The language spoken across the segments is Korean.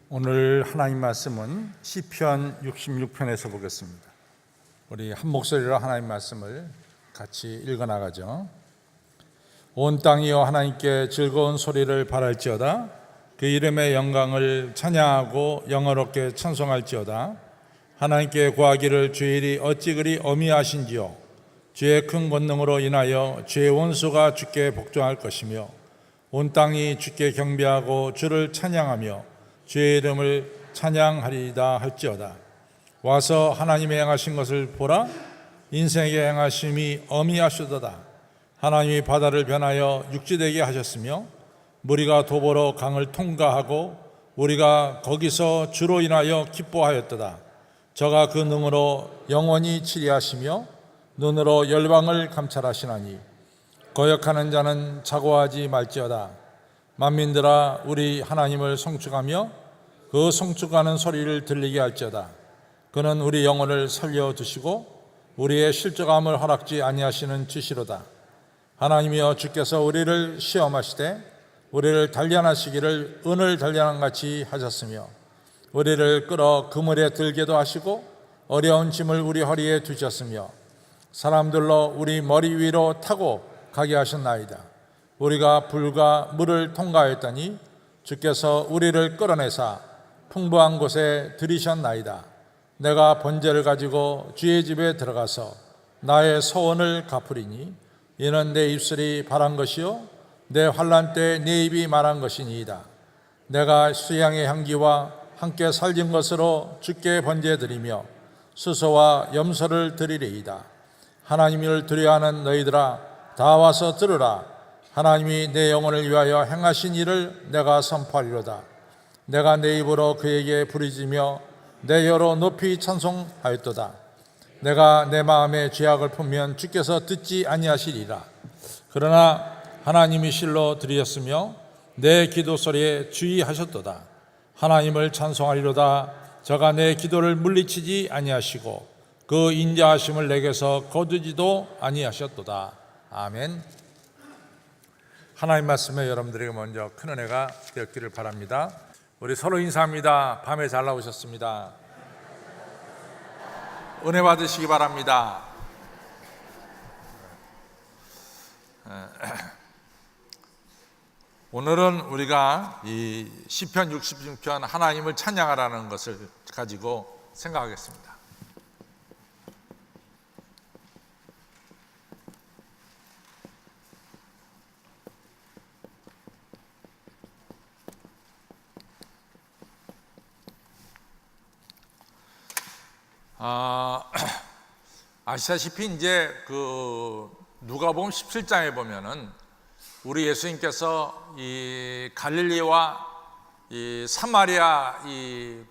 오늘 하나님 말씀은 시편 66편에서 보겠습니다. 우리 한 목소리로 하나님 말씀을 같이 읽어나가죠. 온 땅이여 하나님께 즐거운 소리를 발할지어다. 그 이름의 영광을 찬양하고 영어롭게 찬송할지어다. 하나님께 구하기를 주의 일이 어찌 그리 어미하신지요. 주의 큰 권능으로 인하여 주의 원수가 주께 복종할 것이며 온 땅이 주께 경배하고 주를 찬양하며 주의 이름을 찬양하리이다 할지어다. 와서 하나님의 행하신 것을 보라. 인생의 행하심이 어미하시도다. 하나님이 바다를 변하여 육지되게 하셨으며 무리가 도보로 강을 통과하고 우리가 거기서 주로 인하여 기뻐하였도다. 저가 그 능으로 영원히 치리하시며 눈으로 열방을 감찰하시나니 거역하는 자는 자고하지 말지어다. 만민들아 우리 하나님을 송축하며 그 송축하는 소리를 들리게 할지어다. 그는 우리 영혼을 살려두시고 우리의 실족함을 허락지 아니하시는 주시로다. 하나님이여 주께서 우리를 시험하시되 우리를 단련하시기를 은을 단련함같이 하셨으며 우리를 끌어 그물에 들게도 하시고 어려운 짐을 우리 허리에 두셨으며 사람들로 우리 머리 위로 타고 가게 하셨나이다. 우리가 불과 물을 통과하였더니 주께서 우리를 끌어내사 풍부한 곳에 들이셨나이다. 내가 번제를 가지고 주의 집에 들어가서 나의 소원을 갚으리니 이는 내 입술이 바란 것이요 내 환난 때 내 입이 말한 것이니이다. 내가 수양의 향기와 함께 살진 것으로 주께 번제드리며 수소와 염소를 드리리이다. 하나님을 두려워하는 너희들아 다 와서 들으라. 하나님이 내 영혼을 위하여 행하신 일을 내가 선포하리로다. 내가 내 입으로 그에게 부르짖으며 내 혀로 높이 찬송하였도다. 내가 내 마음에 죄악을 품으면 주께서 듣지 아니하시리라. 그러나 하나님이 실로 들으셨으며 내 기도 소리에 주의하셨도다. 하나님을 찬송하리로다. 저가 내 기도를 물리치지 아니하시고 그 인자하심을 내게서 거두지도 아니하셨도다. 아멘. 하나님 말씀에 여러분들에게 먼저 큰 은혜가 되었기를 바랍니다. 우리 서로 인사합니다. 밤에 잘 나오셨습니다. 은혜 받으시기 바랍니다. 오늘은 우리가 이 시편 66편 하나님을 찬양하라는 것을 가지고 생각하겠습니다. 아시다시피 이제 그 누가복음 17장에 보면은 우리 예수님께서 이 갈릴리와 이 사마리아 이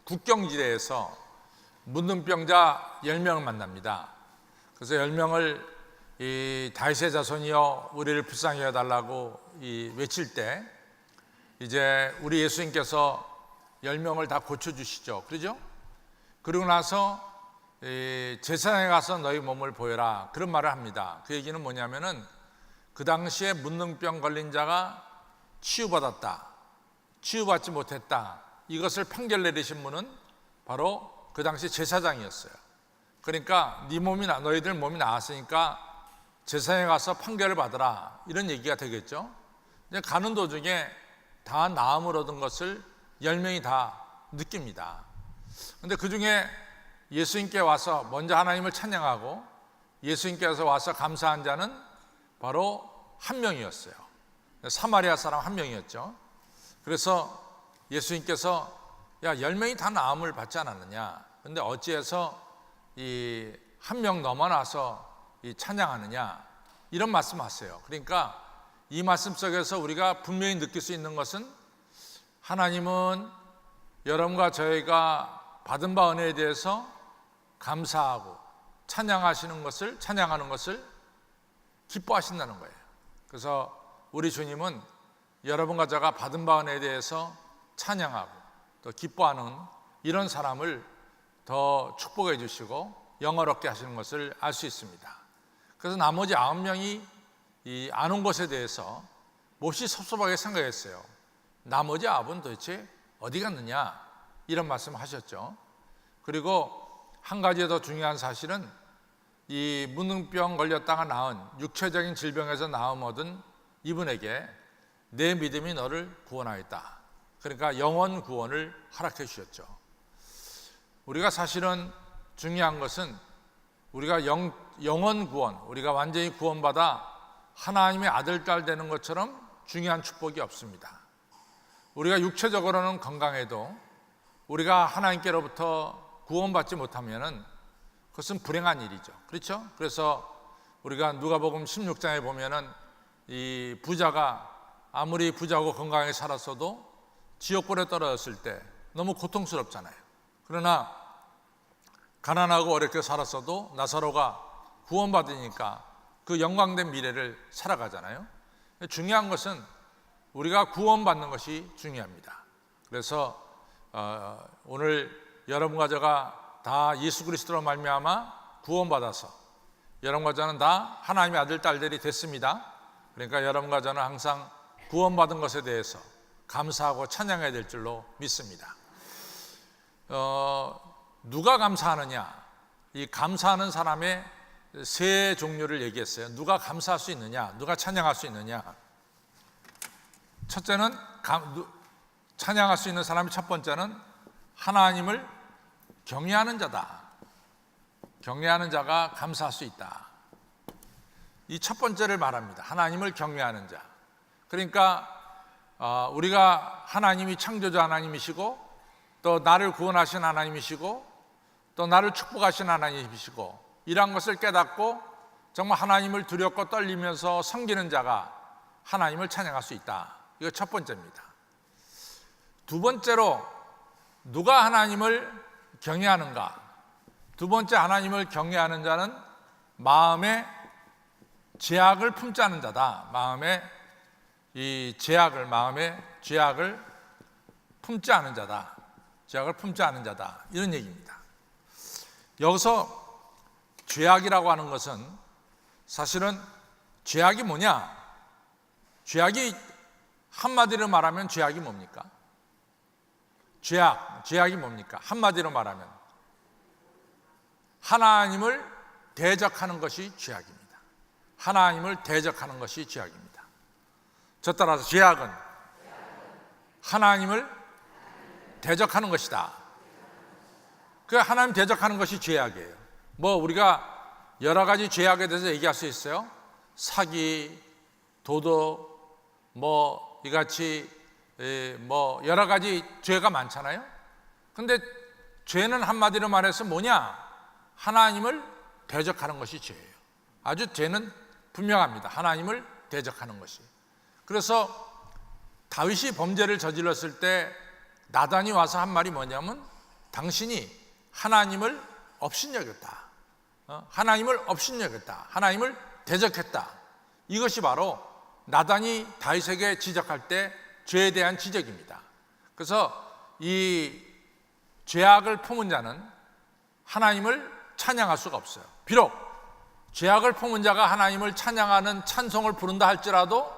국경지대에서 문둥병자 10명을 만납니다. 그래서 10명을 이 다윗의 자손이여 우리를 불쌍히 여겨 달라고 외칠 때 이제 우리 예수님께서 10명을 다 고쳐 주시죠. 그러죠? 그러고 나서 제사장에 가서 너희 몸을 보여라 그런 말을 합니다. 그 얘기는 뭐냐면은 그 당시에 문둥병 걸린 자가 치유받았다, 치유받지 못했다, 이것을 판결 내리신 분은 바로 그 당시 제사장이었어요. 그러니까 너희들 몸이 나았으니까 제사장에 가서 판결을 받으라 이런 얘기가 되겠죠. 이제 가는 도중에 다 나음을 얻은 것을 10명이 다 느낍니다. 그런데 그 중에 예수님께 와서 먼저 하나님을 찬양하고 예수님께서 와서 감사한 자는 바로 한 명이었어요. 사마리아 사람 한 명이었죠. 그래서 예수님께서 야 10명이 다 나음을 받지 않았느냐, 그런데 어찌해서 이 한 명 넘어나서 이 찬양하느냐 이런 말씀하세요. 그러니까 이 말씀 속에서 우리가 분명히 느낄 수 있는 것은 하나님은 여러분과 저희가 받은 바 은혜에 대해서 감사하고 찬양하는 것을 기뻐하신다는 거예요. 그래서 우리 주님은 여러분과 제가 받은 바 은혜에 대해서 찬양하고 또 기뻐하는 이런 사람을 더 축복해 주시고 영화롭게 하시는 것을 알 수 있습니다. 그래서 나머지 9명이 안 온 것에 대해서 몹시 섭섭하게 생각했어요. 나머지 9은 도대체 어디 갔느냐 이런 말씀 하셨죠. 그리고 한 가지 더 중요한 사실은 이 문둥병 걸렸다가 나은 육체적인 질병에서 나음 얻은 이분에게 내 믿음이 너를 구원하였다. 그러니까 영원 구원을 허락해 주셨죠. 우리가 사실은 중요한 것은 우리가 영원 구원, 우리가 완전히 구원받아 하나님의 아들, 딸 되는 것처럼 중요한 축복이 없습니다. 우리가 육체적으로는 건강해도 우리가 하나님께로부터 구원받지 못하면은 그것은 불행한 일이죠. 그렇죠? 그래서 우리가 누가복음 16장에 보면은 이 부자가 아무리 부자고 건강하게 살았어도 지옥불에 떨어졌을 때 너무 고통스럽잖아요. 그러나 가난하고 어렵게 살았어도 나사로가 구원받으니까 그 영광된 미래를 살아가잖아요. 중요한 것은 우리가 구원받는 것이 중요합니다. 그래서 오늘 여러분과 제가 다 예수 그리스도로 말미암아 구원받아서 여러분과 저는 다 하나님의 아들, 딸들이 됐습니다. 그러니까 여러분과 저는 항상 구원받은 것에 대해서 감사하고 찬양해야 될 줄로 믿습니다. 누가 감사하느냐? 이 감사하는 사람의 세 종류를 얘기했어요. 누가 감사할 수 있느냐? 누가 찬양할 수 있느냐? 첫째는 찬양할 수 있는 사람이 첫 번째는 하나님을 경외하는 자다. 경외하는 자가 감사할 수 있다. 이 첫 번째를 말합니다. 하나님을 경외하는 자. 그러니까 우리가 하나님이 창조자 하나님이시고 또 나를 구원하신 하나님이시고 또 나를 축복하신 하나님이시고 이러한 것을 깨닫고 정말 하나님을 두렵고 떨리면서 섬기는 자가 하나님을 찬양할 수 있다. 이거 첫 번째입니다. 두 번째로 누가 하나님을 경외하는가? 두 번째 하나님을 경외하는 자는 마음에 죄악을 품지 않은 자다. 마음에 죄악을 품지 않은 자다. 죄악을 품지 않은 자다. 이런 얘기입니다. 여기서 죄악이라고 하는 것은 사실은 죄악이 뭐냐? 죄악이 한마디로 말하면 죄악이 뭡니까? 죄악이 뭡니까? 한마디로 말하면 하나님을 대적하는 것이 죄악입니다. 하나님을 대적하는 것이 죄악입니다. 저 따라서 죄악은 하나님을 대적하는 것이다. 그 하나님 대적하는 것이 죄악이에요. 뭐 우리가 여러 가지 죄악에 대해서 얘기할 수 있어요. 사기, 도덕, 뭐 이같이 뭐 여러 가지 죄가 많잖아요. 근데 죄는 한마디로 말해서 뭐냐? 하나님을 대적하는 것이 죄예요. 아주 죄는 분명합니다. 하나님을 대적하는 것이. 그래서 다윗이 범죄를 저질렀을 때 나단이 와서 한 말이 뭐냐면 당신이 하나님을 업신여겼다. 하나님을 업신여겼다. 하나님을 대적했다. 이것이 바로 나단이 다윗에게 지적할 때 죄에 대한 지적입니다. 그래서 이 죄악을 품은 자는 하나님을 찬양할 수가 없어요. 비록 죄악을 품은 자가 하나님을 찬양하는 찬송을 부른다 할지라도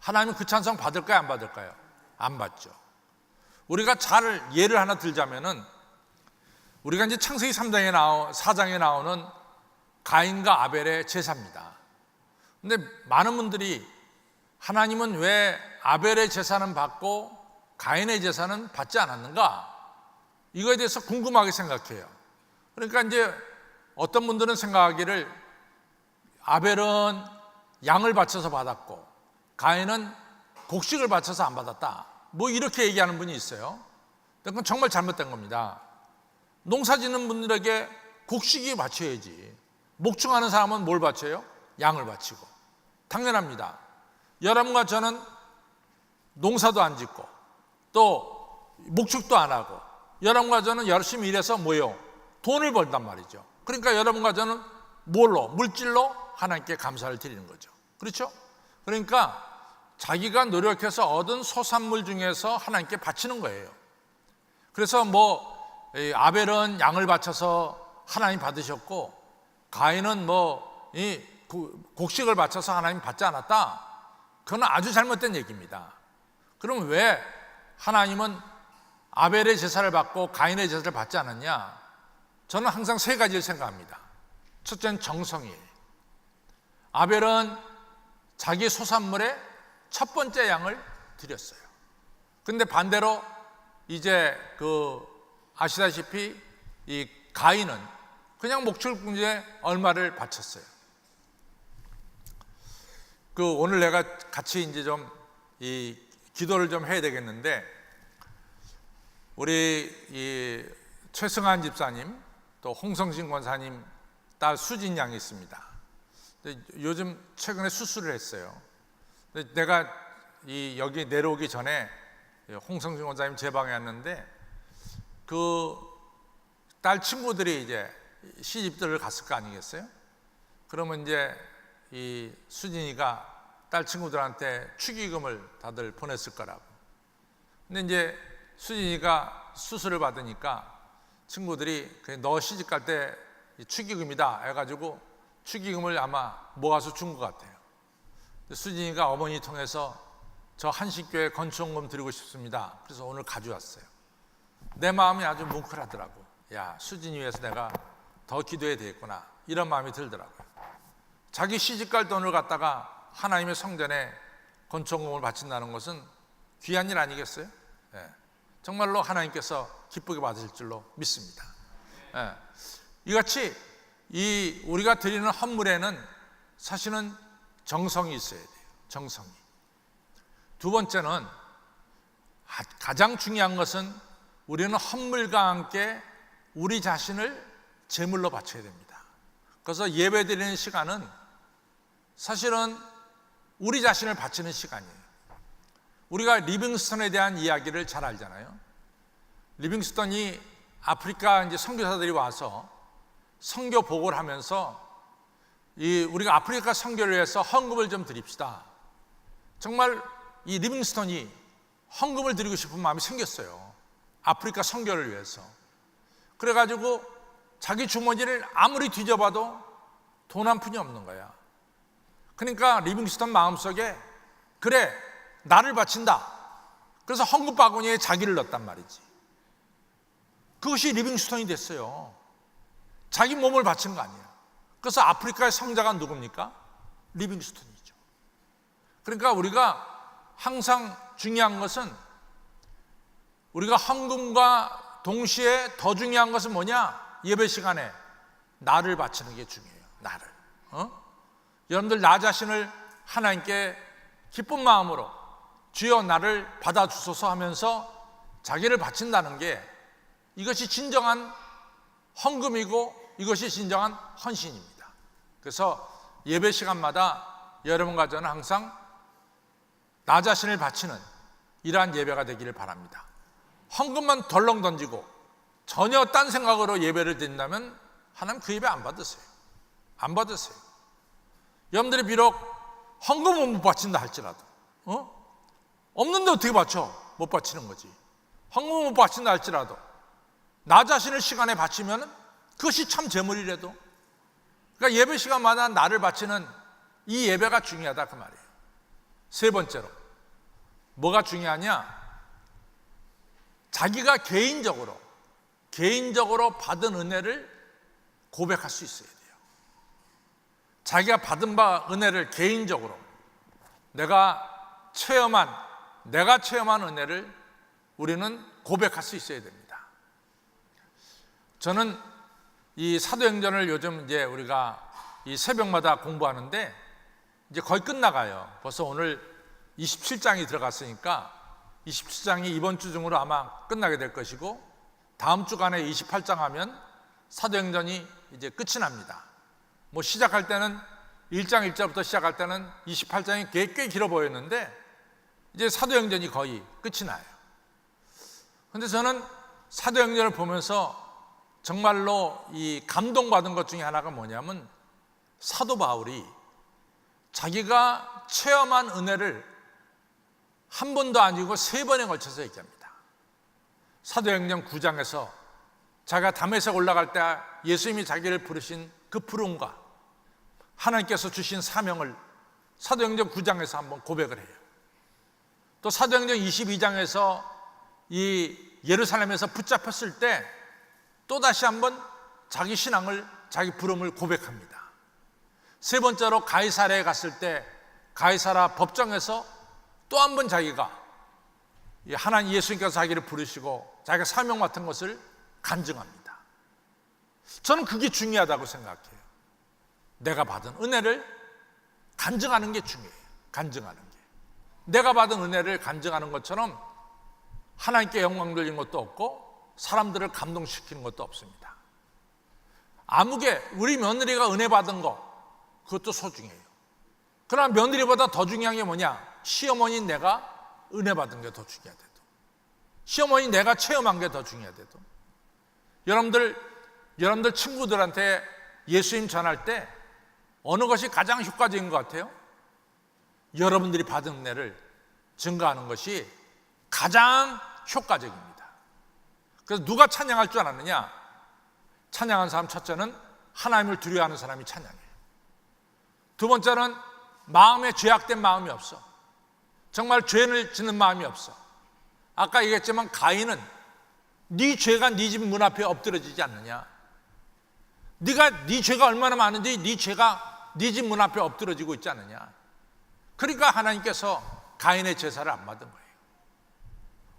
하나님은 그 찬송 받을까요? 안 받을까요? 안 받죠. 우리가 예를 하나 들자면은 우리가 이제 창세기 4장에 나오는 가인과 아벨의 제사입니다. 근데 많은 분들이 하나님은 왜 아벨의 제사는 받고 가인의 제사는 받지 않았는가? 이거에 대해서 궁금하게 생각해요. 그러니까 이제 어떤 분들은 생각하기를 아벨은 양을 바쳐서 받았고 가인은 곡식을 바쳐서 안 받았다. 뭐 이렇게 얘기하는 분이 있어요. 그건 정말 잘못된 겁니다. 농사 짓는 분들에게 곡식이 바쳐야지. 목축하는 사람은 뭘 바쳐요? 양을 바치고. 당연합니다. 여러분과 저는 농사도 안 짓고 또 목축도 안 하고 여러분과 저는 열심히 일해서 뭐요? 돈을 벌단 말이죠. 그러니까 여러분과 저는 뭘로? 물질로 하나님께 감사를 드리는 거죠. 그렇죠? 그러니까 자기가 노력해서 얻은 소산물 중에서 하나님께 바치는 거예요. 그래서 뭐 아벨은 양을 바쳐서 하나님 받으셨고 가인은 곡식을 바쳐서 하나님 받지 않았다. 그건 아주 잘못된 얘기입니다. 그럼 왜 하나님은 아벨의 제사를 받고 가인의 제사를 받지 않았냐? 저는 항상 세 가지를 생각합니다. 첫째는 정성이에요. 아벨은 자기 소산물의 첫 번째 양을 드렸어요. 근데 반대로 이제 아시다시피 이 가인은 그냥 목축분지에 얼마를 바쳤어요. 오늘 내가 같이 이제 좀 이 기도를 좀 해야 되겠는데, 우리 이 최승한 집사님 또 홍성신 권사님 딸 수진 양이 있습니다. 요즘 최근에 수술을 했어요. 내가 여기 내려오기 전에 홍성신 권사님 제 방에 왔는데 딸 친구들이 이제 시집들을 갔을 거 아니겠어요? 그러면 이제 이 수진이가 딸 친구들한테 축의금을 다들 보냈을 거라고. 근데 이제 수진이가 수술을 받으니까 친구들이 너 시집 갈 때 축의금이다 해가지고 축의금을 아마 모아서 준 것 같아요. 수진이가 어머니 통해서 저 한식교회 건축원금 드리고 싶습니다. 그래서 오늘 가져왔어요. 내 마음이 아주 뭉클하더라고. 야, 수진이 위해서 내가 더 기도해야 되겠구나, 이런 마음이 들더라고요. 자기 시집갈 돈을 갖다가 하나님의 성전에 건축원금을 바친다는 것은 귀한 일 아니겠어요? 네. 정말로 하나님께서 기쁘게 받으실 줄로 믿습니다. 네. 이같이 우리가 드리는 헌물에는 사실은 정성이 있어야 돼요. 정성이. 두 번째는 가장 중요한 것은 우리는 헌물과 함께 우리 자신을 제물로 바쳐야 됩니다. 그래서 예배 드리는 시간은 사실은 우리 자신을 바치는 시간이에요. 우리가 리빙스턴에 대한 이야기를 잘 알잖아요. 리빙스턴이 아프리카 이제 선교사들이 와서 선교 보고를 하면서 우리가 아프리카 선교를 위해서 헌금을 좀 드립시다. 정말 이 리빙스턴이 헌금을 드리고 싶은 마음이 생겼어요. 아프리카 선교를 위해서. 그래가지고 자기 주머니를 아무리 뒤져봐도 돈 한 푼이 없는 거야. 그러니까 리빙스턴 마음속에 그래, 나를 바친다. 그래서 헌금 바구니에 자기를 넣었단 말이지. 그것이 리빙스턴이 됐어요. 자기 몸을 바친 거 아니에요. 그래서 아프리카의 성자가 누굽니까? 리빙스턴이죠. 그러니까 우리가 항상 중요한 것은, 우리가 헌금과 동시에 더 중요한 것은 뭐냐? 예배 시간에 나를 바치는 게 중요해요. 나를. 여러분들 나 자신을 하나님께 기쁜 마음으로 주여 나를 받아주소서 하면서 자기를 바친다는 게, 이것이 진정한 헌금이고 이것이 진정한 헌신입니다. 그래서 예배 시간마다 여러분과 저는 항상 나 자신을 바치는 이러한 예배가 되기를 바랍니다. 헌금만 덜렁 던지고 전혀 딴 생각으로 예배를 드린다면 하나님 그 예배 안 받으세요. 안 받으세요. 여러분들이 비록 헌금은 못 바친다 할지라도 없는데 어떻게 바쳐? 못 바치는 거지. 헌금은 못 바친다 할지라도 나 자신을 시간에 바치면 그것이 참 재물이라도. 그러니까 예배 시간마다 나를 바치는 이 예배가 중요하다, 그 말이에요. 세 번째로 뭐가 중요하냐? 자기가 개인적으로 받은 은혜를 고백할 수 있어야 돼요. 자기가 받은 바 은혜를 개인적으로 내가 체험한 은혜를 우리는 고백할 수 있어야 됩니다. 저는 이 사도행전을 요즘 이제 우리가 이 새벽마다 공부하는데 이제 거의 끝나가요. 벌써 오늘 27장이 들어갔으니까 27장이 이번 주 중으로 아마 끝나게 될 것이고, 다음 주간에 28장 하면 사도행전이 이제 끝이 납니다. 뭐 시작할 때는 1장 1절부터 시작할 때는 28장이 꽤 길어 보였는데 이제 사도행전이 거의 끝이 나요. 그런데 저는 사도행전을 보면서 정말로 이 감동받은 것 중에 하나가 뭐냐면, 사도 바울이 자기가 체험한 은혜를 한 번도 아니고 세 번에 걸쳐서 얘기합니다. 사도행전 9장에서 자기가 담에색 올라갈 때 예수님이 자기를 부르신 그 부름과 하나님께서 주신 사명을 사도행전 9장에서 한번 고백을 해요. 또 사도행전 22장에서 이 예루살렘에서 붙잡혔을 때 또다시 한번 자기 신앙을, 자기 부름을 고백합니다. 세 번째로 가이사랴에 갔을 때 가이사랴 법정에서 또 한 번 자기가 하나님 예수님께서 자기를 부르시고 자기가 사명 맡은 것을 간증합니다. 저는 그게 중요하다고 생각해요. 내가 받은 은혜를 간증하는 게 중요해요. 간증하는 게. 내가 받은 은혜를 간증하는 것처럼 하나님께 영광 돌리는 것도 없고 사람들을 감동시키는 것도 없습니다. 아무개 우리 며느리가 은혜 받은 거 그것도 소중해요. 그러나 며느리보다 더 중요한 게 뭐냐? 시어머니 내가 은혜 받은 게 더 중요하대도, 시어머니 내가 체험한 게 더 중요하대도. 여러분들 친구들한테 예수님 전할 때 어느 것이 가장 효과적인 것 같아요? 여러분들이 받은 은혜를 증거하는 것이 가장 효과적입니다. 그래서 누가 찬양할 줄 아느냐? 찬양한 사람 첫째는 하나님을 두려워하는 사람이 찬양해요. 두 번째는 마음에 죄악된 마음이 없어. 정말 죄를 짓는 마음이 없어. 아까 얘기했지만 가인은 네 죄가 네 집 문 앞에 엎드려지지 않느냐? 네 죄가 얼마나 많은데 네 죄가 네 집 문 앞에 엎드려지고 있지 않느냐? 그러니까 하나님께서 가인의 제사를 안 받은 거예요.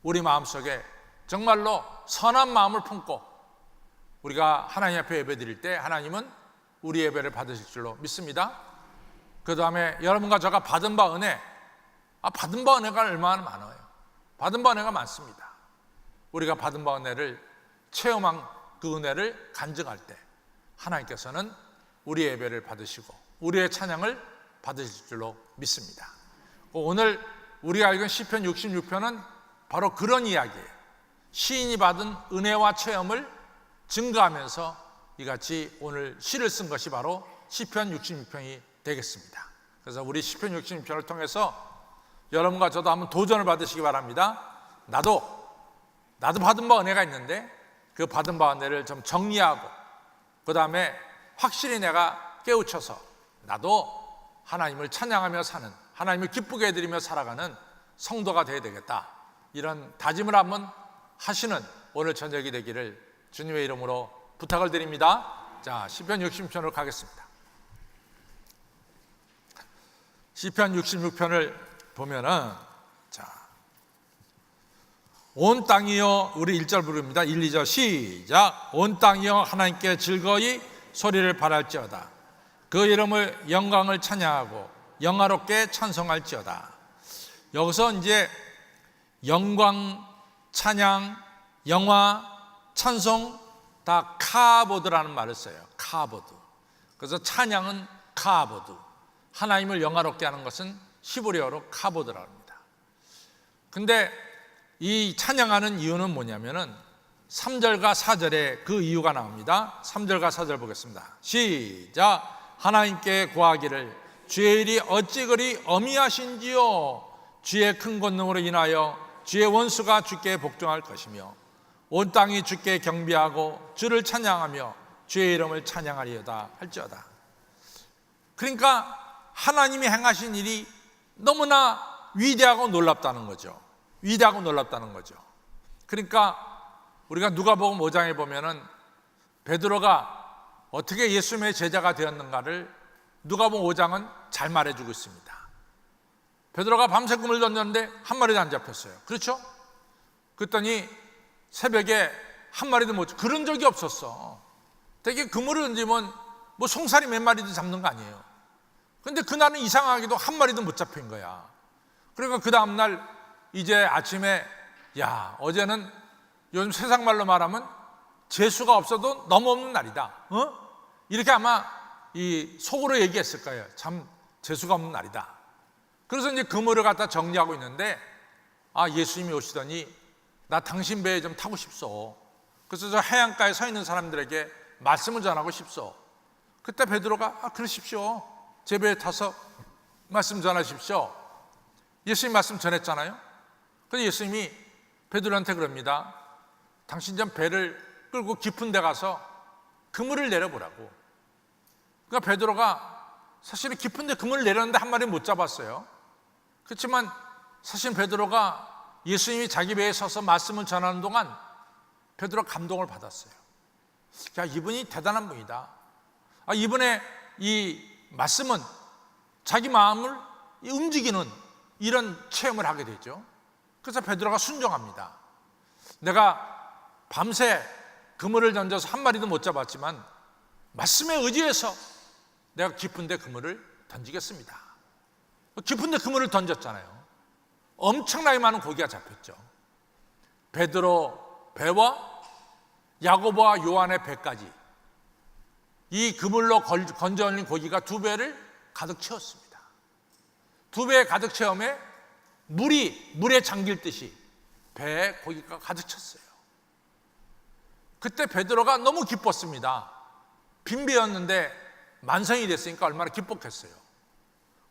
우리 마음속에 정말로 선한 마음을 품고 우리가 하나님 앞에 예배드릴 때 하나님은 우리 예배를 받으실 줄로 믿습니다. 그 다음에 여러분과 제가 받은 바 은혜, 받은 바 은혜가 얼마나 많아요. 받은 바 은혜가 많습니다. 우리가 받은 바 은혜를 체험한 그 은혜를 간증할 때 하나님께서는 우리의 예배를 받으시고 우리의 찬양을 받으실 줄로 믿습니다. 오늘 우리가 읽은 시편 66편은 바로 그런 이야기예요. 시인이 받은 은혜와 체험을 증거하면서 이같이 오늘 시를 쓴 것이 바로 시편 66편이 되겠습니다. 그래서 우리 시편 66편을 통해서 여러분과 저도 한번 도전을 받으시기 바랍니다. 나도 받은 바 은혜가 있는데 그 받은 바 은혜를 좀 정리하고 그 다음에 확실히 내가 깨우쳐서 나도 하나님을 찬양하며 사는, 하나님을 기쁘게 해드리며 살아가는 성도가 되어야 되겠다, 이런 다짐을 한번 하시는 오늘 저녁이 되기를 주님의 이름으로 부탁을 드립니다. 자, 시편 66편으로 가겠습니다. 시편 66편을 보면은, 자, 온 땅이여, 우리 1절 부릅니다. 1, 2절 시작. 온 땅이여 하나님께 즐거이 소리를 발할지어다. 그 이름을 영광을 찬양하고 영화롭게 찬송할지어다. 여기서 이제 영광, 찬양, 영화, 찬송 다 카보드라는 말을 써요. 카보드. 그래서 찬양은 카보드, 하나님을 영화롭게 하는 것은 히브리어로 카보드라고 합니다. 근데 이 찬양하는 이유는 뭐냐면은 3절과 4절에 그 이유가 나옵니다. 3절과 4절 보겠습니다. 시작. 하나님께 구하기를 주의 일이 어찌 그리 어미하신지요. 주의 큰 권능으로 인하여 주의 원수가 주께 복종할 것이며 온 땅이 주께 경배하고 주를 찬양하며 주의 이름을 찬양하리이다 할지어다. 그러니까 하나님이 행하신 일이 너무나 위대하고 놀랍다는 거죠. 위대하고 놀랍다는 거죠. 그러니까 우리가 누가복음 5장에 보면은 베드로가 어떻게 예수님의 제자가 되었는가를 누가복음 5장은 잘 말해주고 있습니다. 베드로가 밤새 꿈을 던졌는데 한 마리도 안 잡혔어요. 그렇죠? 그랬더니 새벽에 한 마리도 못, 그런 적이 없었어. 되게 그물을 던지면 뭐 송사리 몇 마리도 잡는 거 아니에요. 근데 그날은 이상하게도 한 마리도 못 잡힌 거야. 그러니까 그 다음날 이제 아침에, 야, 어제는 요즘 세상 말로 말하면 재수가 없어도 너무 없는 날이다. 이렇게 아마 이 속으로 얘기했을 거예요. 참 재수가 없는 날이다. 그래서 이제 그물을 갖다 정리하고 있는데, 예수님이 오시더니 나 당신 배에 좀 타고 싶소. 그래서 저 해안가에 서 있는 사람들에게 말씀을 전하고 싶소. 그때 베드로가 그러십시오. 제 배에 타서 말씀 전하십시오. 예수님 말씀 전했잖아요. 그래서 예수님이 베드로한테 그럽니다. 당신 좀 배를 끌고 깊은 데 가서 그물을 내려보라고. 그러니까 베드로가 사실은 깊은 데 그물을 내렸는데 한 마리 못 잡았어요. 그렇지만 사실 베드로가 예수님이 자기 배에 서서 말씀을 전하는 동안 베드로가 감동을 받았어요. 야, 이분이 대단한 분이다. 이분의 이 말씀은 자기 마음을 움직이는 이런 체험을 하게 되죠. 그래서 베드로가 순종합니다. 내가 밤새 그물을 던져서 한 마리도 못 잡았지만 말씀에 의지해서 내가 깊은 데 그물을 던지겠습니다. 깊은 데 그물을 던졌잖아요. 엄청나게 많은 고기가 잡혔죠. 베드로 배와 야고보와 요한의 배까지 이 그물로 건져 올린 고기가 2배를 가득 채웠습니다. 2배에 가득 채움에 물에 잠길 듯이 배에 고기가 가득 찼어요. 그때 베드로가 너무 기뻤습니다. 빈배였는데 만성이 됐으니까 얼마나 기뻤겠어요.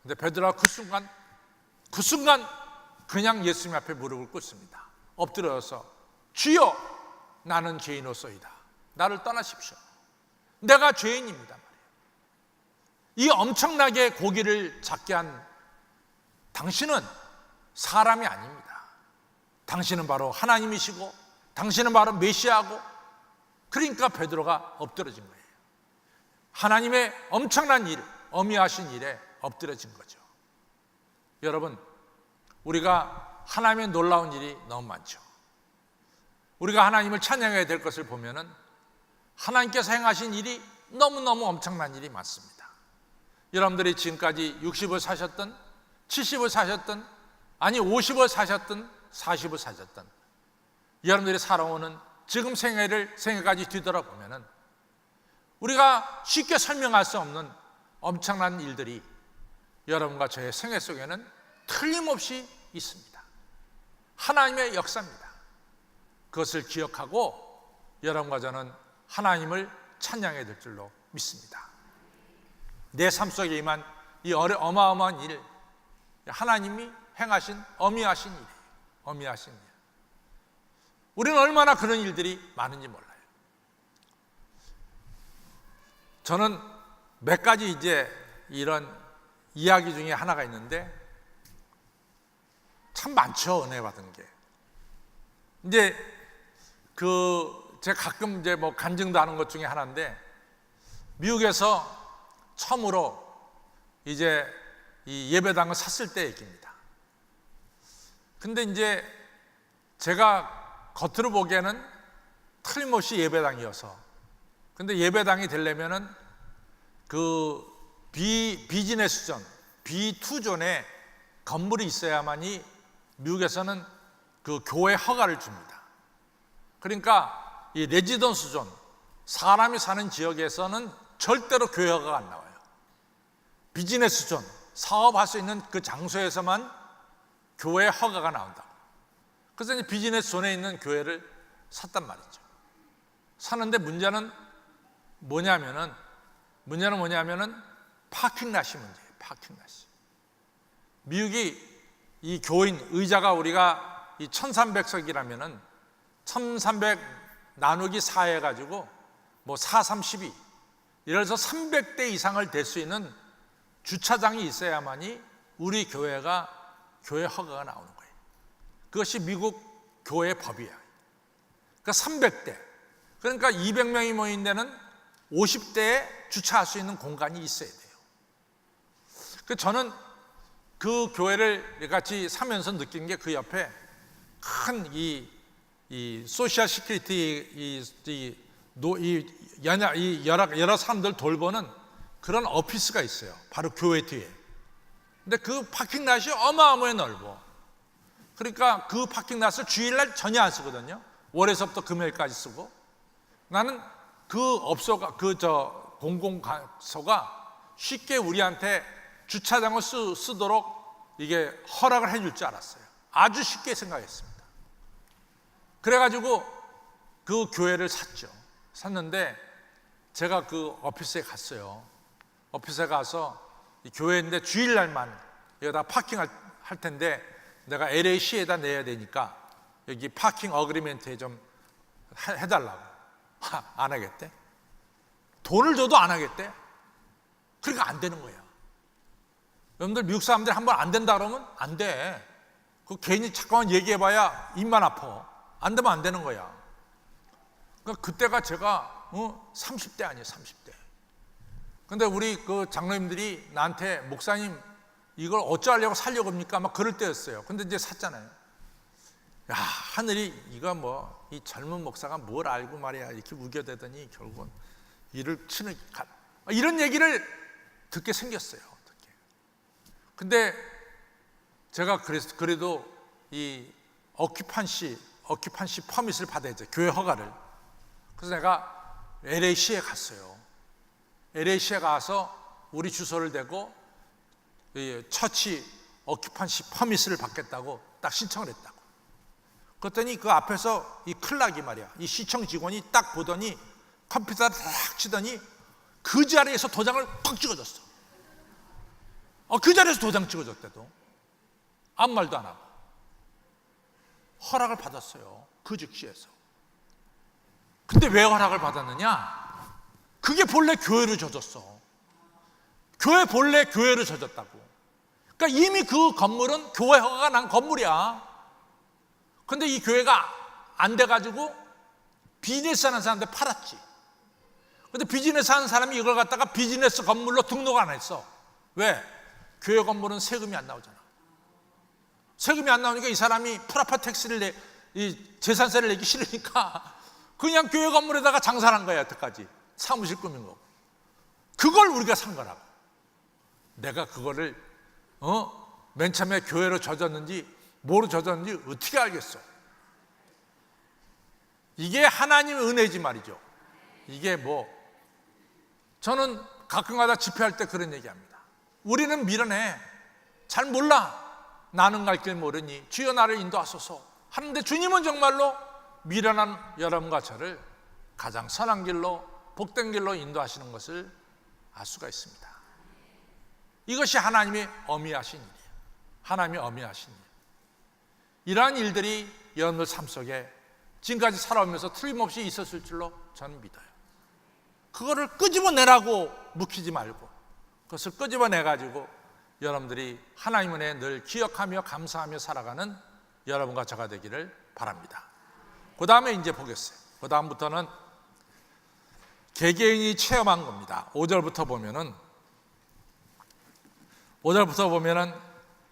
근데 베드로가 그 순간 그냥 예수님 앞에 무릎을 꿇습니다. 엎드려서 주여, 나는 죄인으로소이다. 나를 떠나십시오. 내가 죄인입니다 말이에요. 이 엄청나게 고기를 잡게 한 당신은 사람이 아닙니다. 당신은 바로 하나님이시고 당신은 바로 메시아고. 그러니까 베드로가 엎드러진 거예요. 하나님의 엄청난 일, 어미하신 일에 엎드려진 거죠. 여러분, 우리가 하나님의 놀라운 일이 너무 많죠. 우리가 하나님을 찬양해야 될 것을 보면은 하나님께서 행하신 일이 너무너무 엄청난 일이 많습니다. 여러분들이 지금까지 60을 사셨든 70을 사셨든 아니 50을 사셨든 40을 사셨든 여러분들이 살아오는 지금 생애까지 뒤돌아보면은 우리가 쉽게 설명할 수 없는 엄청난 일들이 여러분과 저의 생애 속에는 틀림없이 있습니다. 하나님의 역사입니다. 그것을 기억하고 여러분과 저는 하나님을 찬양해야 될 줄로 믿습니다. 내 삶 속에 임한 이 어마어마한 일, 하나님이 행하신 어미하신 일이에요. 어미하신 일. 우리는 얼마나 그런 일들이 많은지 몰라요. 저는 몇 가지 이제 이런 이야기 중에 하나가 있는데 참 많죠, 은혜 받은 게. 이제 제가 가끔 이제 뭐 간증도 하는 것 중에 하나인데, 미국에서 처음으로 이제 이 예배당을 샀을 때 얘기입니다. 근데 이제 제가 겉으로 보기에는 틀림없이 예배당이어서, 근데 예배당이 되려면은 그 비즈니스존, B2존에 건물이 있어야만이 미국에서는 그 교회 허가를 줍니다. 그러니까 이 레지던스 존, 사람이 사는 지역에서는 절대로 교회 허가가 안 나와요. 비즈니스 존, 사업할 수 있는 그 장소에서만 교회 허가가 나온다. 그래서 이제 비즈니스 존에 있는 교회를 샀단 말이죠. 사는데 문제는 뭐냐면은 파킹랏이 문제예요. 파킹랏이. 미국이 이 교인 의자가 우리가 이 1300석이라면은 1300 나누기 4 해가지고 뭐 4, 3, 12 이래서 300대 이상을 댈 수 있는 주차장이 있어야만이 우리 교회가 교회 허가가 나오는 거예요. 그것이 미국 교회 법이야. 그러니까 300대. 그러니까 200명이 모인 데는 50대에 주차할 수 있는 공간이 있어야 돼요. 저는 그 교회를 같이 사면서 느낀 게 그 옆에 큰 이 소셜 시큐리티 여러 사람들 돌보는 그런 오피스가 있어요. 바로 교회 뒤에. 근데 그 파킹랏이 어마어마하게 넓어. 그러니까 그 파킹랏을 주일날 전혀 안 쓰거든요. 월요일서부터 금요일까지 쓰고. 나는 그 업소가 공공소가 쉽게 우리한테 주차장을 쓰도록 이게 허락을 해줄 줄 알았어요. 아주 쉽게 생각했습니다. 그래가지고 그 교회를 샀는데 제가 그 오피스에 갔어요. 오피스에 가서 이 교회인데 주일날만 여기다 파킹할 텐데 내가 LA시에다 내야 되니까 여기 파킹 어그리멘트에 좀 해달라고. 안 하겠대. 돈을 줘도 안 하겠대. 그러니까 안 되는 거야. 여러분들 미국 사람들이 한번 안 된다 그러면 안 돼. 그 괜히 잠깐만 얘기해봐야 입만 아파. 안 되면 안 되는 거야. 그러니까 그때가 제가 30대 아니에요, 30대. 근데 우리 그 장로님들이 나한테 목사님 이걸 어쩌려고 살려고 합니까? 막 그럴 때였어요. 근데 이제 샀잖아요. 야, 하늘이 이거 뭐 이 젊은 목사가 뭘 알고 말이야 이렇게 우겨대더니 결국은 이를 치는 이런 얘기를 듣게 생겼어요. 근데 제가 그래도 이 어큐판시 퍼밋을 받아야죠. 교회 허가를. 그래서 내가 LA시에 갔어요. LA시에 가서 우리 주소를 대고 처치 어큐판시 퍼밋을 받겠다고 딱 신청을 했다고. 그랬더니 그 앞에서 이 클락이 말이야, 이 시청 직원이 딱 보더니 컴퓨터를 탁 치더니 그 자리에서 도장을 확 찍어줬어. 그 자리에서 도장 찍어줬대도 아무 말도 안 하고 허락을 받았어요. 그 즉시에서. 근데 왜 허락을 받았느냐? 그게 본래 교회를 져줬어. 본래 교회를 져줬다고. 그러니까 이미 그 건물은 교회 허가가 난 건물이야. 근데 이 교회가 안 돼가지고 비즈니스 하는 사람한테 팔았지. 근데 비즈니스 하는 사람이 이걸 갖다가 비즈니스 건물로 등록 안 했어. 왜? 교회 건물은 세금이 안 나오잖아. 세금이 안 나오니까 이 사람이 프라파 텍스를 이 재산세를 내기 싫으니까 그냥 교회 건물에다가 장사를 한 거야. 여태까지 사무실 꾸민 거. 그걸 우리가 산 거라고. 내가 그거를 맨 처음에 교회로 져줬는지 뭐로 져줬는지 어떻게 알겠어? 이게 하나님의 은혜지 말이죠. 이게 뭐 저는 가끔가다 집회할 때 그런 얘기합니다. 우리는 미련해. 잘 몰라. 나는 갈 길 모르니 주여 나를 인도하소서 하는데 주님은 정말로 미련한 여러분과 저를 가장 선한 길로 복된 길로 인도하시는 것을 알 수가 있습니다. 이것이 하나님의 어미하신 일이에요. 하나님의 어미하신 일. 이러한 일들이 여러분들 삶 속에 지금까지 살아오면서 틀림없이 있었을 줄로 저는 믿어요. 그거를 끄집어내라고 묵히지 말고 그것을 끄집어내가지고 여러분들이 하나님 은혜에 늘 기억하며 감사하며 살아가는 여러분과 저가 되기를 바랍니다. 그 다음에 이제 보겠어요. 그 다음부터는 개개인이 체험한 겁니다. 5절부터 보면은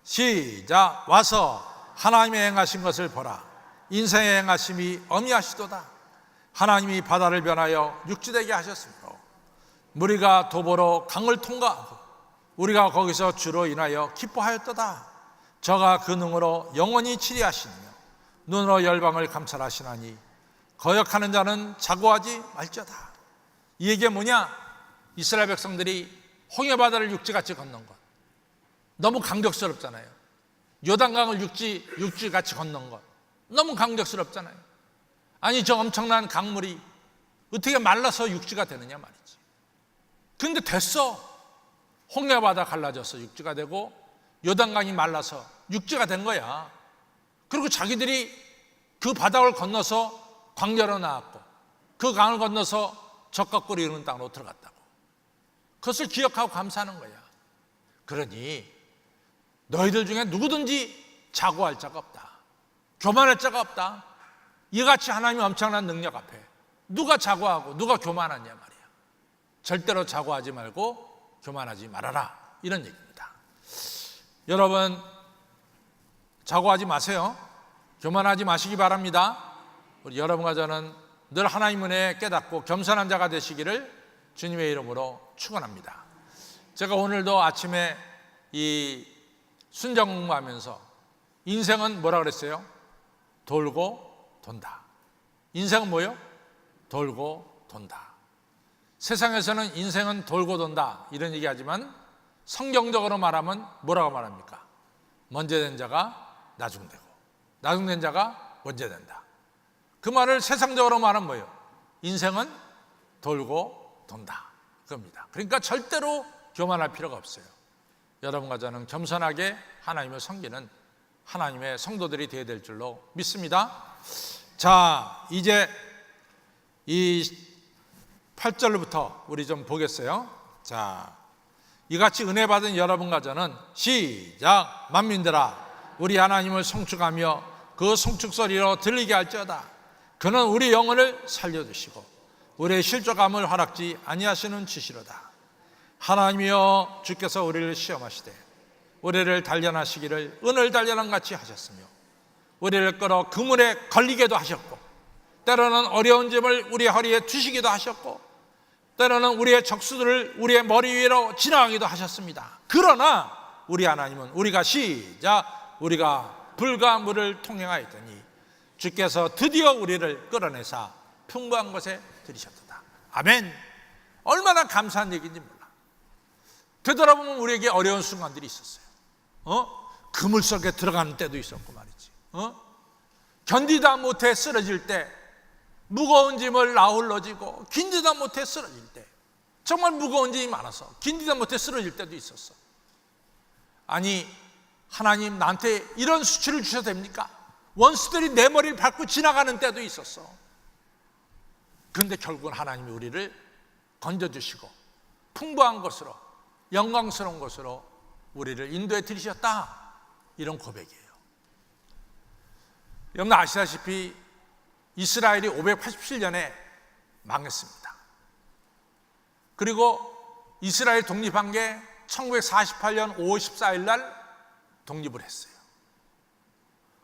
시작. 와서 하나님의 행하신 것을 보라. 인생의 행하심이 어미하시도다. 하나님이 바다를 변하여 육지되게 하셨으므로 무리가 도보로 강을 통과하고 우리가 거기서 주로 인하여 기뻐하였도다. 저가 그 능으로 영원히 치리하시며 눈으로 열방을 감찰하시나니 거역하는 자는 자고하지 말지어다. 이 얘기가 뭐냐? 이스라엘 백성들이 홍해바다를 육지같이 건넌 것. 너무 감격스럽잖아요. 요단강을 육지같이 건넌 것 너무 감격스럽잖아요. 아니 저 엄청난 강물이 어떻게 말라서 육지가 되느냐 말이지. 근데 됐어. 홍해바다 갈라져서 육지가 되고 요단강이 말라서 육지가 된 거야. 그리고 자기들이 그 바닥을 건너서 광야로 나왔고 그 강을 건너서 적각골이 이루는 땅으로 들어갔다고. 그것을 기억하고 감사하는 거야. 그러니 너희들 중에 누구든지 자고할 자가 없다. 교만할 자가 없다. 이같이 하나님의 엄청난 능력 앞에 누가 자고하고 누가 교만하냐 말이야. 절대로 자고하지 말고 교만하지 말아라. 이런 얘기입니다. 여러분 자고하지 마세요. 교만하지 마시기 바랍니다. 우리 여러분과 저는 늘 하나님 은혜에 깨닫고 겸손한 자가 되시기를 주님의 이름으로 축원합니다. 제가 오늘도 아침에 이 순정 공부하면서 인생은 뭐라 그랬어요? 돌고 돈다. 인생은 뭐예요? 돌고 돈다. 세상에서는 인생은 돌고 돈다 이런 얘기하지만 성경적으로 말하면 뭐라고 말합니까? 먼저 된 자가 나중되고 나중된 자가 먼저 된다. 그 말을 세상적으로 말하면 뭐예요? 인생은 돌고 돈다 그겁니다. 그러니까 절대로 교만할 필요가 없어요. 여러분과 저는 겸손하게 하나님을 섬기는 하나님의 성도들이 되어야 될 줄로 믿습니다. 자, 이제 이 8절부터 우리 좀 보겠어요. 자, 이같이 은혜 받은 여러분과 저는 시작. 만민들아 우리 하나님을 송축하며 그 송축 소리로 들리게 할지어다. 그는 우리 영혼을 살려주시고 우리의 실족함을 허락지 아니하시는 주시로다. 하나님이여, 주께서 우리를 시험하시되 우리를 단련하시기를 은을 단련한 같이 하셨으며 우리를 끌어 그물에 걸리게도 하셨고 때로는 어려운 짐을 우리 허리에 두시기도 하셨고 때로는 우리의 적수들을 우리의 머리 위로 지나가기도 하셨습니다. 그러나 우리 하나님은 우리가 불과 물을 통행하였더니 주께서 드디어 우리를 끌어내사 풍부한 곳에 들이셨도다. 아멘. 얼마나 감사한 얘기인지 몰라. 되돌아보면 우리에게 어려운 순간들이 있었어요. 그물 속에 들어가는 때도 있었고 말이지. 견디다 못해 쓰러질 때, 무거운 짐을 아울러지고 견디다 못해 쓰러질 때, 정말 무거운 짐이 많아서 견디다 못해 쓰러질 때도 있었어. 아니, 하나님 나한테 이런 수치를 주셔도 됩니까? 원수들이 내 머리를 밟고 지나가는 때도 있었어. 그런데 결국은 하나님이 우리를 건져주시고 풍부한 것으로, 영광스러운 것으로 우리를 인도해 드리셨다. 이런 고백이에요. 여러분 아시다시피 이스라엘이 587년에 망했습니다. 그리고 이스라엘 독립한 게 1948년 5월 14일 날 독립을 했어요.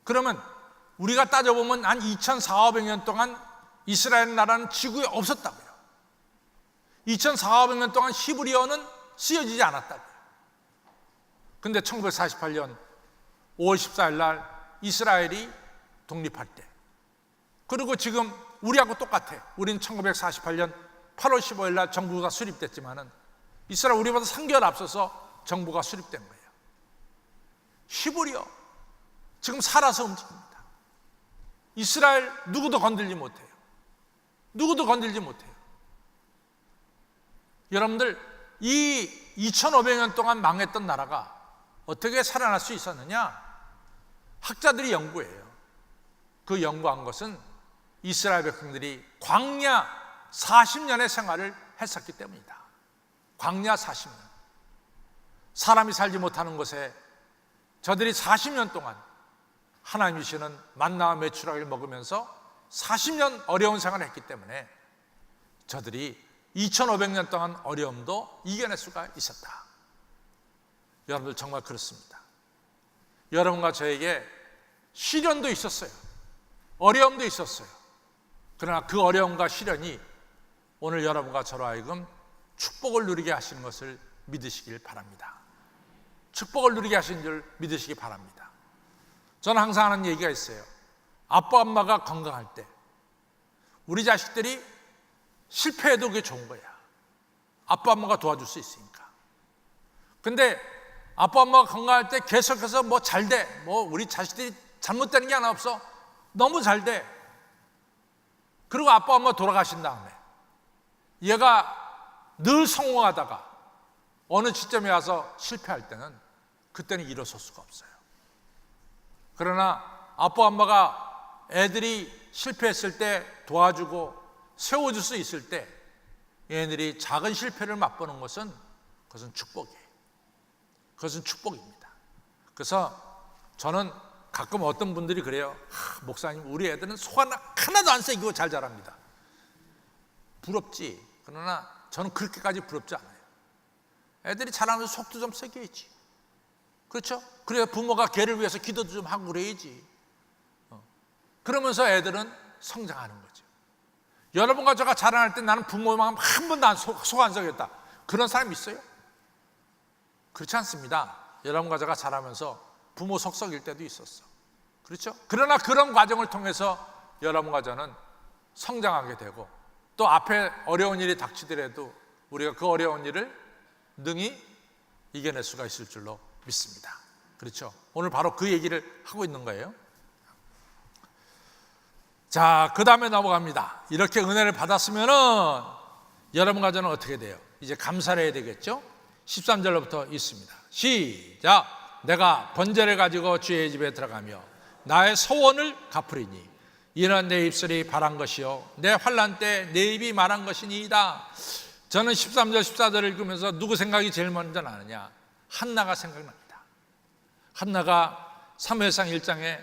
그러면 우리가 따져보면 한 2400년 동안 이스라엘 나라는 지구에 없었다고요. 2400년 동안 히브리어는 쓰여지지 않았다고요. 근데 1948년 5월 14일 날 이스라엘이 독립할 때, 그리고 지금 우리하고 똑같아. 우리는 1948년 8월 15일 날 정부가 수립됐지만은 이스라엘 우리보다 3개월 앞서서 정부가 수립된 거예요. 히브리어 지금 살아서 움직입니다. 이스라엘 누구도 건들지 못해요. 누구도 건들지 못해요. 여러분들, 이 2500년 동안 망했던 나라가 어떻게 살아날 수 있었느냐? 학자들이 연구해요. 그 연구한 것은 이스라엘 백성들이 광야 40년의 생활을 했었기 때문이다. 광야 40년. 사람이 살지 못하는 곳에 저들이 40년 동안 하나님이 주시는 만나와 메추라기를 먹으면서 40년 어려운 생활을 했기 때문에 저들이 2500년 동안 어려움도 이겨낼 수가 있었다. 여러분들 정말 그렇습니다. 여러분과 저에게 시련도 있었어요. 어려움도 있었어요. 그러나 그 어려움과 시련이 오늘 여러분과 저로 하여금 축복을 누리게 하시는 것을 믿으시길 바랍니다. 축복을 누리게 하시는 줄 믿으시기 바랍니다. 저는 항상 하는 얘기가 있어요. 아빠 엄마가 건강할 때 우리 자식들이 실패해도 그게 좋은 거야. 아빠 엄마가 도와줄 수 있으니까. 근데 아빠 엄마가 건강할 때 계속해서 뭐 잘 돼, 뭐 우리 자식들이 잘못되는 게 하나 없어, 너무 잘 돼. 그리고 아빠 엄마 돌아가신 다음에 얘가 늘 성공하다가 어느 시점에 와서 실패할 때는 그때는 일어설 수가 없어요. 그러나 아빠 엄마가 애들이 실패했을 때 도와주고 세워줄 수 있을 때 얘네들이 작은 실패를 맛보는 것은 그것은 축복이에요. 그것은 축복입니다. 그래서 저는 가끔 어떤 분들이 그래요. 목사님, 우리 애들은 속 하나도 안 새기고 잘 자랍니다. 부럽지. 그러나 저는 그렇게까지 부럽지 않아요. 애들이 자라면서 속도 좀 새겨야지. 그렇죠? 그래야 부모가 걔를 위해서 기도도 좀 하고 그래야지. 그러면서 애들은 성장하는 거죠. 여러분과 제가 자라날 때 나는 부모 마음 한 번도 속 안 썩였다. 그런 사람 있어요? 그렇지 않습니다. 여러분과 제가 자라면서 부모 속 썩일 때도 있었어. 그렇죠? 그러나 그런 과정을 통해서 여러분과 저는 성장하게 되고 또 앞에 어려운 일이 닥치더라도 우리가 그 어려운 일을 능히 이겨낼 수가 있을 줄로 믿습니다. 그렇죠? 오늘 바로 그 얘기를 하고 있는 거예요. 자, 그 다음에 넘어갑니다. 이렇게 은혜를 받았으면은 여러분과 저는 어떻게 돼요? 이제 감사를 해야 되겠죠? 13절로부터 있습니다. 시작! 내가 번제를 가지고 주의 집에 들어가며 나의 소원을 갚으리니 이는 내 입술이 바란 것이요 내 환난 때 내 입이 말한 것이니이다. 저는 13절 14절을 읽으면서 누구 생각이 제일 먼저 나느냐? 한나가 생각납니다. 한나가 사무엘상 1장에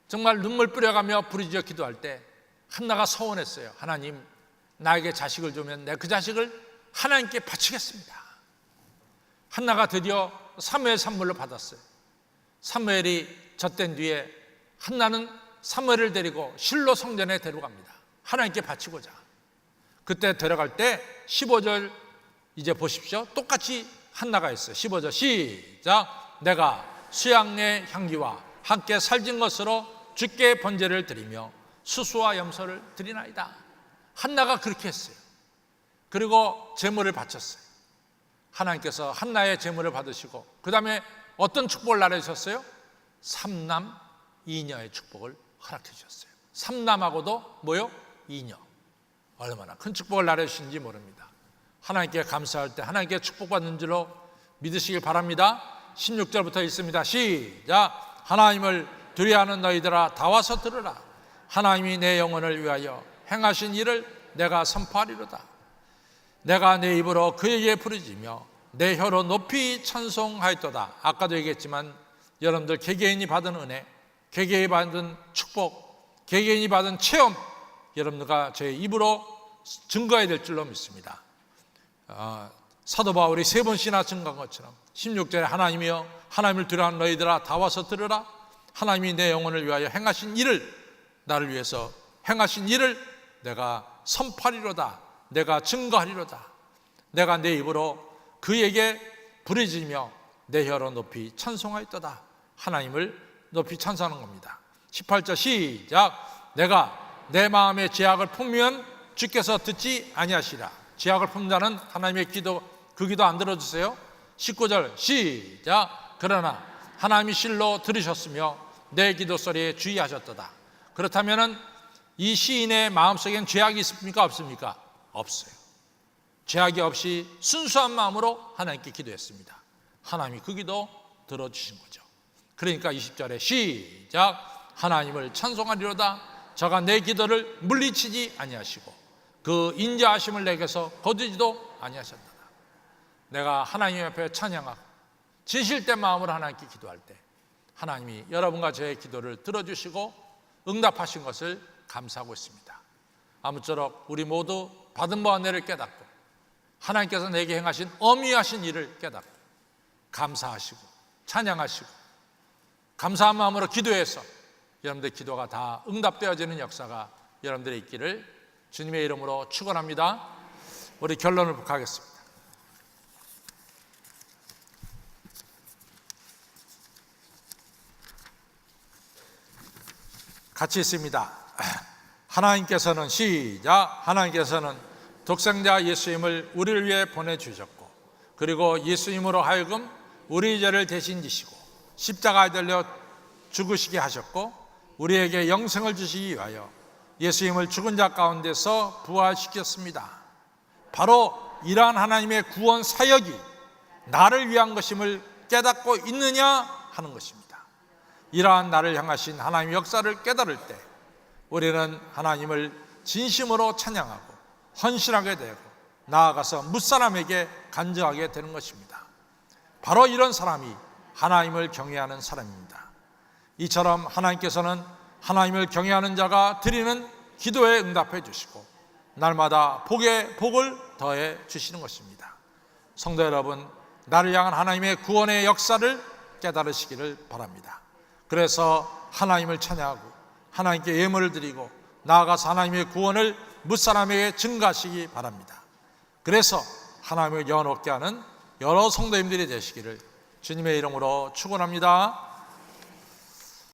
정말 눈물 뿌려가며 부르짖어 기도할 때 한나가 서원했어요. 하나님, 나에게 자식을 주면 내 그 자식을 하나님께 바치겠습니다. 한나가 드디어 사무엘 선물로 받았어요. 사무엘이 젖된 뒤에 한나는 사무엘을 데리고 실로 성전에 데려갑니다. 하나님께 바치고자. 그때 데려갈 때 15절 이제 보십시오. 똑같이 한나가 했어요. 15절 시작. 내가 수양의 향기와 함께 살진 것으로 주께 번제를 드리며 수수와 염소를 드리나이다. 한나가 그렇게 했어요. 그리고 제물을 바쳤어요. 하나님께서 한나의 제물을 받으시고 그 다음에 어떤 축복을 나눠주셨어요? 3남 2녀의 축복을 허락해 주셨어요. 3남하고도 뭐요? 2녀. 얼마나 큰 축복을 나눠주신지 모릅니다. 하나님께 감사할 때 하나님께 축복받는 줄로 믿으시길 바랍니다. 16절부터 읽습니다. 시작. 하나님을 두려워하는 너희들아 다 와서 들으라. 하나님이 내 영혼을 위하여 행하신 일을 내가 선포하리로다. 내가 내 입으로 그에게 부르짖으며 내 혀로 높이 찬송하였도다. 아까도 얘기했지만 여러분들 개개인이 받은 은혜, 개개인이 받은 축복, 개개인이 받은 체험, 여러분들과 제 입으로 증거해야 될 줄로 믿습니다. 사도 바울이 3번씩이나 증거한 것처럼 16절에 하나님이여 하나님을 두려워하는 너희들아 다 와서 들으라. 하나님이 내 영혼을 위하여 행하신 일을, 나를 위해서 행하신 일을 내가 선포하리로다. 내가 증거하리로다. 내가 내 입으로 그에게 부르짖으며 내 혀로 높이 찬송하였도다. 하나님을 높이 찬송하는 겁니다. 18절 시작. 내가 내 마음의 죄악을 품으면 주께서 듣지 아니하시라. 죄악을 품는 자는 하나님의 기도, 그 기도 안 들어주세요. 19절 시작. 그러나 하나님이 실로 들으셨으며 내 기도 소리에 주의하셨도다. 그렇다면 이 시인의 마음속엔 죄악이 있습니까? 없습니까? 없어요. 죄악이 없이 순수한 마음으로 하나님께 기도했습니다. 하나님이 그 기도 들어주신 거죠. 그러니까 20절에 시작. 하나님을 찬송하리로다. 저가 내 기도를 물리치지 아니하시고 그 인자하심을 내게서 거두지도 아니하셨다. 내가 하나님 앞에 찬양하고 진실된 마음으로 하나님께 기도할 때 하나님이 여러분과 저의 기도를 들어주시고 응답하신 것을 감사하고 있습니다. 아무쪼록 우리 모두 받은 바와 은혜를 깨닫고 하나님께서 내게 행하신 어미하신 일을 깨닫고 감사하시고 찬양하시고 감사한 마음으로 기도해서 여러분들의 기도가 다 응답되어지는 역사가 여러분들의 있기를 주님의 이름으로 축원합니다. 우리 결론을 하겠습니다. 같이 있습니다. 하나님께서는 시작. 하나님께서는 독생자 예수님을 우리를 위해 보내주셨고 그리고 예수님으로 하여금 우리 죄를 대신 지시고 십자가에 달려 죽으시게 하셨고 우리에게 영생을 주시기 위하여 예수님을 죽은 자 가운데서 부활시켰습니다. 바로 이러한 하나님의 구원 사역이 나를 위한 것임을 깨닫고 있느냐 하는 것입니다. 이러한 나를 향하신 하나님의 역사를 깨달을 때 우리는 하나님을 진심으로 찬양하고 헌신하게 되고 나아가서 뭇사람에게 간증하게 되는 것입니다. 바로 이런 사람이 하나님을 경외하는 사람입니다. 이처럼 하나님께서는 하나님을 경외하는 자가 드리는 기도에 응답해 주시고 날마다 복에 복을 더해 주시는 것입니다. 성도 여러분, 나를 향한 하나님의 구원의 역사를 깨달으시기를 바랍니다. 그래서 하나님을 찬양하고 하나님께 예물을 드리고 나아가서 하나님의 구원을 뭇사람에게 증가하시기 바랍니다. 그래서 하나님을 영원롭게 하는 여러 성도님들이 되시기를 주님의 이름으로 축원합니다.